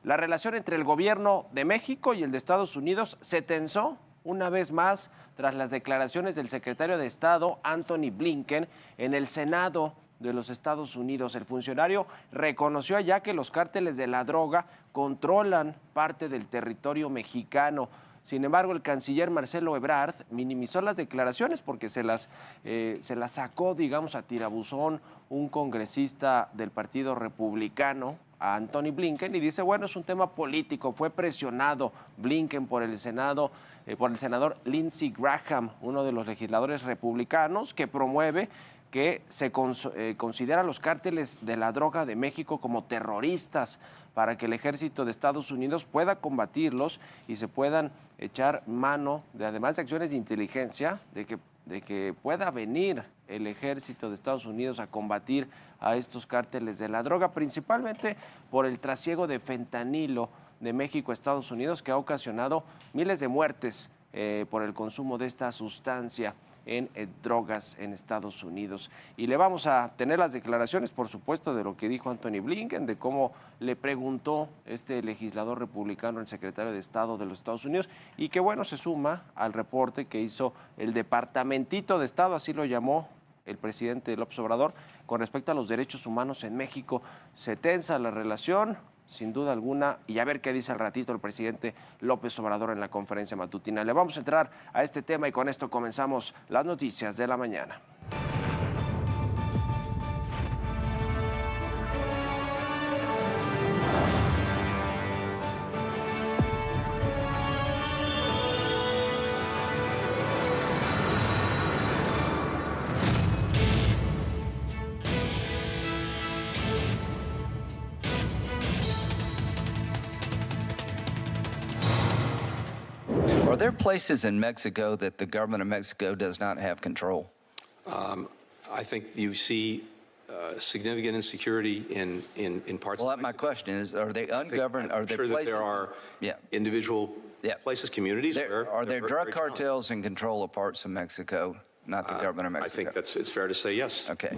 La relación entre el gobierno de México y el de Estados Unidos se tensó una vez más tras las declaraciones del secretario de Estado, Antony Blinken, en el Senado de los Estados Unidos. El funcionario reconoció allá que los cárteles de la droga controlan parte del territorio mexicano. Sin embargo, el canciller Marcelo Ebrard minimizó las declaraciones porque se las sacó, digamos, a tirabuzón un congresista del Partido Republicano, a Antony Blinken, y dice, bueno, es un tema político, fue presionado Blinken por el Senado, por el senador Lindsey Graham, uno de los legisladores republicanos que promueve que se considera a los cárteles de la droga de México como terroristas para que el ejército de Estados Unidos pueda combatirlos y se puedan echar mano, además de acciones de inteligencia, de que pueda venir el ejército de Estados Unidos a combatir a estos cárteles de la droga, principalmente por el trasiego de fentanilo de México a Estados Unidos, que ha ocasionado miles de muertes por el consumo de esta sustancia en drogas en Estados Unidos. Y le vamos a tener las declaraciones, por supuesto, de lo que dijo Antony Blinken, de cómo le preguntó este legislador republicano al secretario de Estado de los Estados Unidos, y que bueno, se suma al reporte que hizo el Departamentito de Estado, así lo llamó el presidente López Obrador, con respecto a los derechos humanos en México. Se tensa la relación, sin duda alguna, y a ver qué dice al ratito el presidente López Obrador en la conferencia matutina. Le vamos a entrar a este tema y con esto comenzamos las noticias de la mañana. Are there places in Mexico that the government of Mexico does not have control? I think you see significant insecurity in parts. Well, my question is: are they ungoverned? Are there places? That there are individual places, communities. Are there drug cartels in control of parts of Mexico, not the government of Mexico? I think it's fair to say yes. Okay.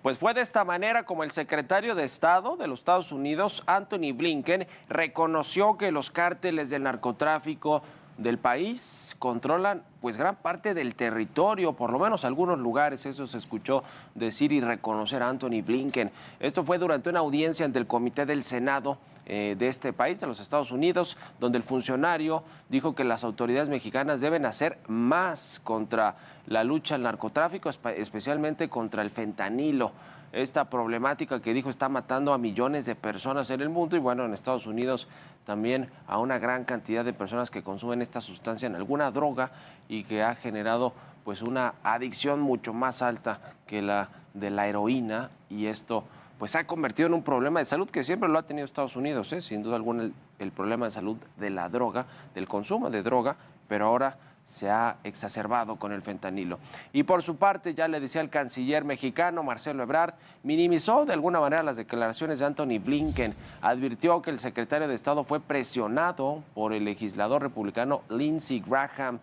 Pues fue de esta manera como el secretario de Estado de los Estados Unidos, Antony Blinken, reconoció que los cárteles del narcotráfico del país controlan pues gran parte del territorio, por lo menos algunos lugares. Eso se escuchó decir y reconocer a Antony Blinken. Esto fue durante una audiencia ante el Comité del Senado de este país, de los Estados Unidos, donde el funcionario dijo que las autoridades mexicanas deben hacer más contra la lucha al narcotráfico, especialmente contra el fentanilo. Esta problemática que dijo está matando a millones de personas en el mundo y bueno, en Estados Unidos también a una gran cantidad de personas que consumen esta sustancia en alguna droga y que ha generado pues una adicción mucho más alta que la de la heroína, y esto pues se ha convertido en un problema de salud que siempre lo ha tenido Estados Unidos, sin duda alguna el problema de salud de la droga, del consumo de droga, pero ahora se ha exacerbado con el fentanilo. Y por su parte, ya le decía el canciller mexicano, Marcelo Ebrard, minimizó de alguna manera las declaraciones de Antony Blinken. Advirtió que el secretario de Estado fue presionado por el legislador republicano Lindsey Graham,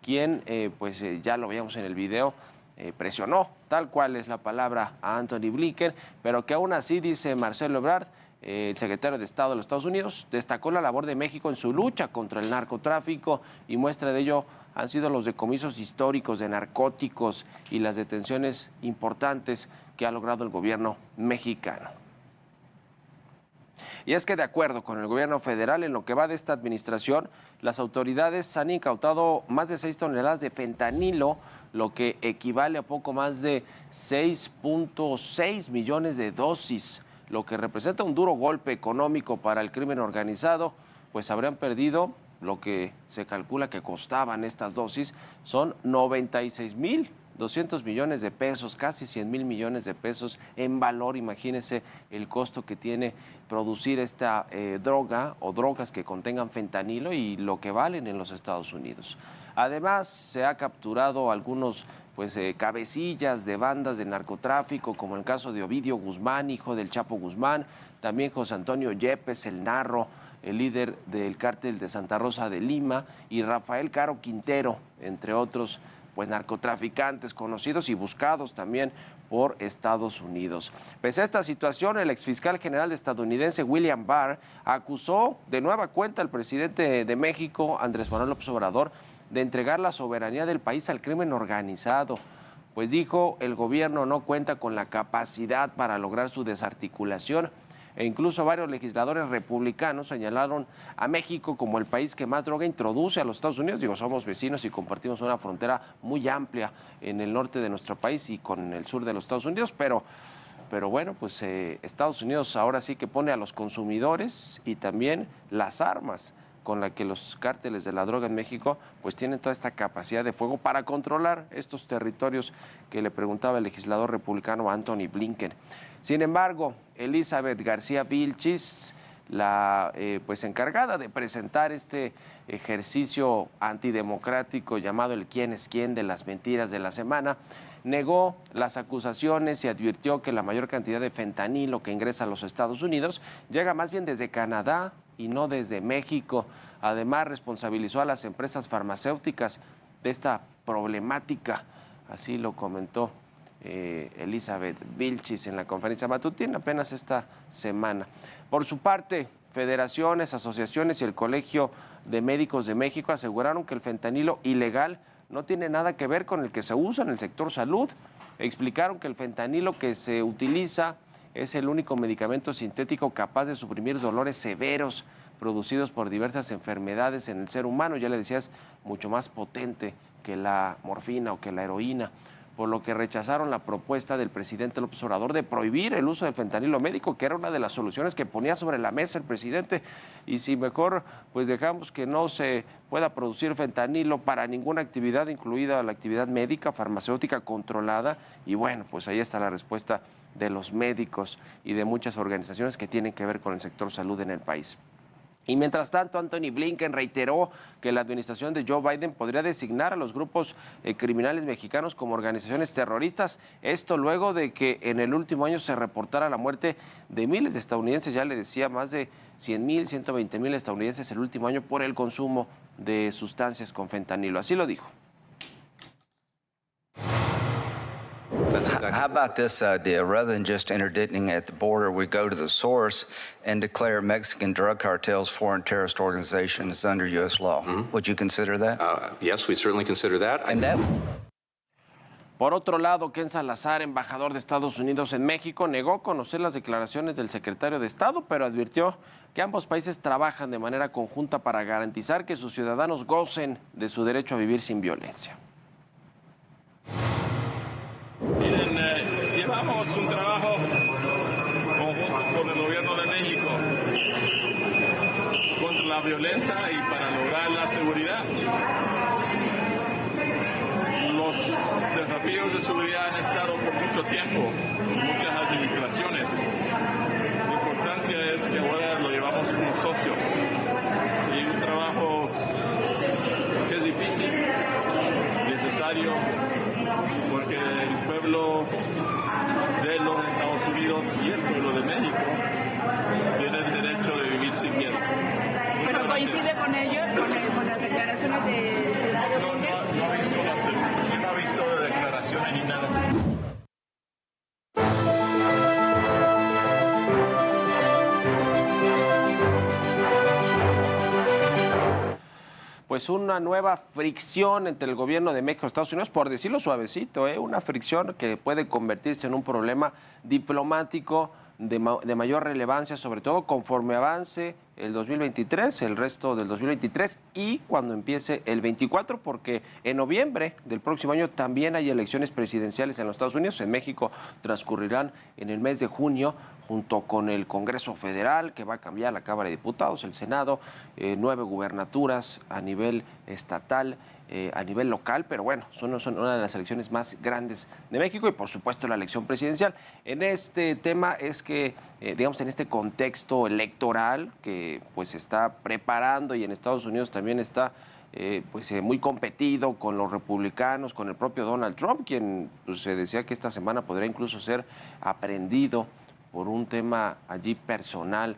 quien, ya lo veíamos en el video, presionó, tal cual es la palabra, a Antony Blinken, pero que aún así, dice Marcelo Ebrard, el secretario de Estado de los Estados Unidos, destacó la labor de México en su lucha contra el narcotráfico, y muestra de ello han sido los decomisos históricos de narcóticos y las detenciones importantes que ha logrado el gobierno mexicano. Y es que de acuerdo con el gobierno federal, en lo que va de esta administración, las autoridades han incautado más de 6 toneladas de fentanilo, lo que equivale a poco más de 6.6 millones de dosis, lo que representa un duro golpe económico para el crimen organizado, pues habrían perdido lo que se calcula que costaban estas dosis, son 96.200 millones de pesos, casi 100.000 millones de pesos en valor. Imagínense el costo que tiene producir esta droga o drogas que contengan fentanilo y lo que valen en los Estados Unidos. Además, se ha capturado algunos cabecillas de bandas de narcotráfico, como el caso de Ovidio Guzmán, hijo del Chapo Guzmán, también José Antonio Yepes, el Narro, el líder del cártel de Santa Rosa de Lima, y Rafael Caro Quintero, entre otros pues narcotraficantes conocidos y buscados también por Estados Unidos. Pese a esta situación, el exfiscal general estadounidense William Barr acusó de nueva cuenta al presidente de México, Andrés Manuel López Obrador, de entregar la soberanía del país al crimen organizado. Pues dijo, el gobierno no cuenta con la capacidad para lograr su desarticulación. E incluso varios legisladores republicanos señalaron a México como el país que más droga introduce a los Estados Unidos. Digo, somos vecinos y compartimos una frontera muy amplia en el norte de nuestro país y con el sur de los Estados Unidos, pero bueno, pues Estados Unidos ahora sí que pone a los consumidores y también las armas con la que los cárteles de la droga en México pues tienen toda esta capacidad de fuego para controlar estos territorios que le preguntaba el legislador republicano Anthony Blinken. Sin embargo, Elizabeth García Vilchis, la pues encargada de presentar este ejercicio antidemocrático llamado el quién es quién de las mentiras de la semana, negó las acusaciones y advirtió que la mayor cantidad de fentanilo que ingresa a los Estados Unidos llega más bien desde Canadá y no desde México. Además, responsabilizó a las empresas farmacéuticas de esta problemática, así lo comentó Elizabeth Vilchis en la conferencia matutina apenas esta semana. Por su parte, federaciones, asociaciones y el Colegio de Médicos de México aseguraron que el fentanilo ilegal no tiene nada que ver con el que se usa en el sector salud. Explicaron que el fentanilo que se utiliza es el único medicamento sintético capaz de suprimir dolores severos producidos por diversas enfermedades en el ser humano. Ya le decía, es mucho más potente que la morfina o que la heroína, por lo que rechazaron la propuesta del presidente López Obrador de prohibir el uso del fentanilo médico, que era una de las soluciones que ponía sobre la mesa el presidente. Y si mejor pues dejamos que no se pueda producir fentanilo para ninguna actividad, incluida la actividad médica, farmacéutica controlada, y bueno, pues ahí está la respuesta de los médicos y de muchas organizaciones que tienen que ver con el sector salud en el país. Y mientras tanto, Anthony Blinken reiteró que la administración de Joe Biden podría designar a los grupos criminales mexicanos como organizaciones terroristas. Esto luego de que en el último año se reportara la muerte de miles de estadounidenses, ya le decía, más de 100,000, 120,000 estadounidenses el último año por el consumo de sustancias con fentanilo. Así lo dijo. How about this idea? Rather than just interdicting at the border, we go to the source and declare Mexican drug cartels foreign terrorist organizations under U.S. law. Mm-hmm. Would you consider that? Yes, we certainly consider that. Por otro lado, Ken Salazar, embajador de Estados Unidos en México, negó conocer las declaraciones del secretario de Estado, pero advirtió que ambos países trabajan de manera conjunta para garantizar que sus ciudadanos gocen de su derecho a vivir sin violencia. Miren, llevamos un trabajo conjunto con el gobierno de México contra la violencia y para lograr la seguridad. Los desafíos de seguridad han estado por mucho tiempo, en muchas administraciones. La importancia es que ahora lo llevamos como socios y un trabajo que es difícil, necesario, porque el pueblo de los Estados Unidos y el pueblo de México tienen el derecho de vivir sin miedo. ¿Pero coincide con ello, con las declaraciones de... No he visto declaraciones ni nada. Pues una nueva fricción entre el gobierno de México y Estados Unidos, por decirlo suavecito, una fricción que puede convertirse en un problema diplomático de mayor relevancia, sobre todo conforme avance el 2023, el resto del 2023 y cuando empiece el 24, porque en noviembre del próximo año también hay elecciones presidenciales en los Estados Unidos. En México transcurrirán en el mes de junio, junto con el Congreso Federal, que va a cambiar la Cámara de Diputados, el Senado, 9 gubernaturas a nivel estatal, a nivel local, pero bueno, son una de las elecciones más grandes de México y por supuesto la elección presidencial. En este tema es que, digamos, en este contexto electoral que pues se está preparando y en Estados Unidos también está muy competido con los republicanos, con el propio Donald Trump, quien pues, se decía que esta semana podría incluso ser aprehendido por un tema allí personal,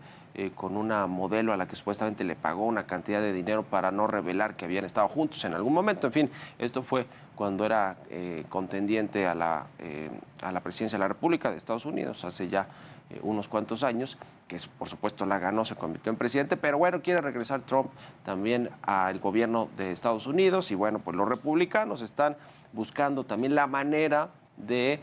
con una modelo a la que supuestamente le pagó una cantidad de dinero para no revelar que habían estado juntos en algún momento. En fin, esto fue cuando era contendiente a la presidencia de la República de Estados Unidos hace ya unos cuantos años, que por supuesto la ganó, se convirtió en presidente, pero bueno, quiere regresar Trump también al gobierno de Estados Unidos y bueno, pues los republicanos están buscando también la manera de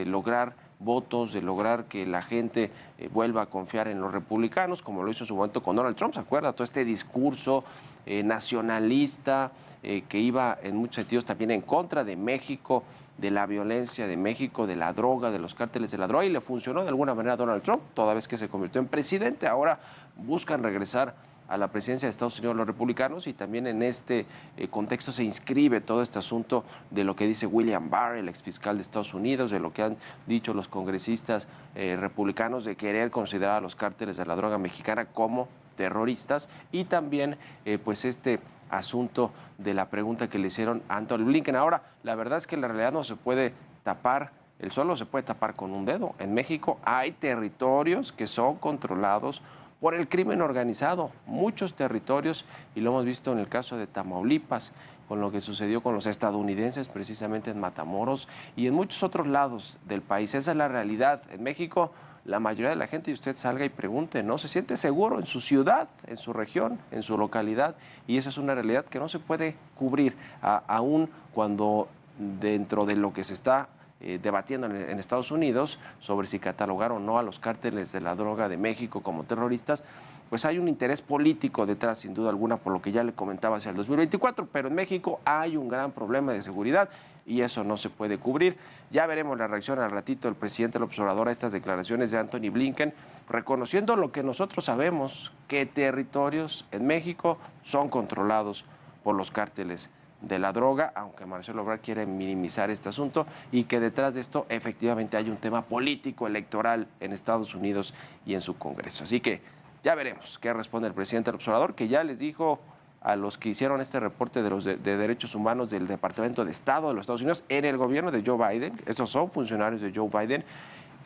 lograr votos, de lograr que la gente vuelva a confiar en los republicanos, como lo hizo en su momento con Donald Trump, ¿se acuerda? Todo este discurso nacionalista que iba en muchos sentidos también en contra de México, de la violencia de México, de la droga, de los cárteles de la droga, y le funcionó de alguna manera a Donald Trump, toda vez que se convirtió en presidente. Ahora buscan regresar a la presidencia de Estados Unidos los republicanos y también en este contexto se inscribe todo este asunto de lo que dice William Barr, el exfiscal de Estados Unidos, de lo que han dicho los congresistas republicanos de querer considerar a los cárteles de la droga mexicana como terroristas y también este asunto de la pregunta que le hicieron a Anthony Blinken. Ahora, la verdad es que la realidad no se puede tapar, el sol no se puede tapar con un dedo. En México hay territorios que son controlados por el crimen organizado, muchos territorios, y lo hemos visto en el caso de Tamaulipas, con lo que sucedió con los estadounidenses precisamente en Matamoros y en muchos otros lados del país. Esa es la realidad. En México, la mayoría de la gente, y usted salga y pregunte, no se siente seguro en su ciudad, en su región, en su localidad, y esa es una realidad que no se puede cubrir, aún cuando dentro de lo que se está debatiendo en Estados Unidos sobre si catalogar o no a los cárteles de la droga de México como terroristas, pues hay un interés político detrás, sin duda alguna, por lo que ya le comentaba hacia el 2024, pero en México hay un gran problema de seguridad y eso no se puede cubrir. Ya veremos la reacción al ratito del presidente López Obrador a estas declaraciones de Anthony Blinken, reconociendo lo que nosotros sabemos, que territorios en México son controlados por los cárteles de la droga, aunque Marcelo Ebrard quiere minimizar este asunto y que detrás de esto efectivamente hay un tema político electoral en Estados Unidos y en su Congreso. Así que ya veremos qué responde el presidente López Obrador, que ya les dijo a los que hicieron este reporte de los de derechos humanos del Departamento de Estado de los Estados Unidos en el gobierno de Joe Biden, estos son funcionarios de Joe Biden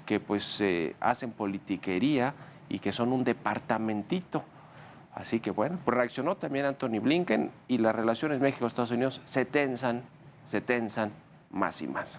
que pues hacen politiquería y que son un departamentito. Así que bueno, pues reaccionó también Anthony Blinken y las relaciones México-Estados Unidos se tensan más y más.